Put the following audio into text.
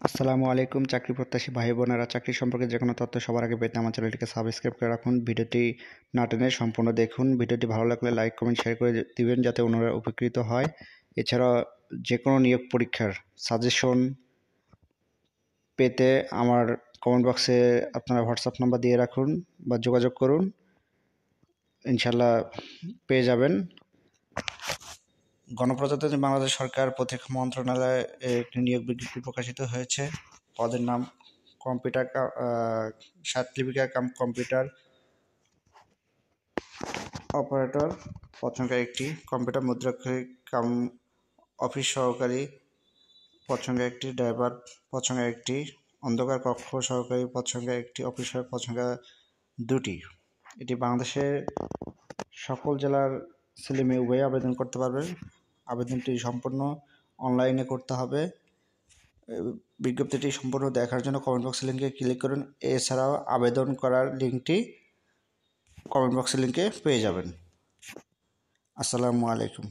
আসসালামু আলাইকুম চাকরি প্রত্যাশী ভাই বোনেরা, চাকরি সম্পর্কে যে কোনো তথ্য সবার আগে পেতে আমার চ্যানেলটিকে সাবস্ক্রাইব করে রাখুন। ভিডিওটি না টেনে সম্পূর্ণ দেখুন। ভিডিওটি ভালো লাগলে লাইক কমেন্ট শেয়ার করে দিবেন যাতে অন্যরা উপকৃত হয়। এছাড়া যে কোনো নিয়োগ পরীক্ষার সাজেশন পেতে আমার কমেন্ট বক্সে আপনারা হোয়াটসঅ্যাপ নাম্বার দিয়ে রাখুন বা যোগাযোগ করুন, ইনশাল্লাহ পেয়ে যাবেন। গণপ্রজাতন্ত্রী বাংলাদেশ সরকার প্রতিরক্ষা মন্ত্রণালয়ে একটি নিয়োগ বিজ্ঞপ্তি প্রকাশিত হয়েছে। পদের নাম কম্পিউটার সাতলিপিকা কাম কম্পিউটার অপারেটর, পদ সংখ্যা 1টি। কম্পিউটার মুদ্রাক্ষরিক কাম অফিস সহকারী, পদ সংখ্যা 1টি। ড্রাইভার, পদ সংখ্যা 1টি। অন্ধকার কক্ষ সহকারী, পদ সংখ্যা 1টি। অফিসার, পদ সংখ্যা 2টি। এটি বাংলাদেশের সকল জেলার ছেলে মেয়ে উভয়ে আবেদন করতে পারবেন। আবেদনটি সম্পূর্ণ অনলাইনে করতে হবে। বিজ্ঞপ্তিটি সম্পূর্ণ দেখার জন্য কমেন্ট বক্সের লিঙ্কে ক্লিক করুন। এছাড়াও আবেদন করার লিঙ্কটি কমেন্ট বক্সের লিঙ্কে পেয়ে যাবেন। আসসালামু আলাইকুম।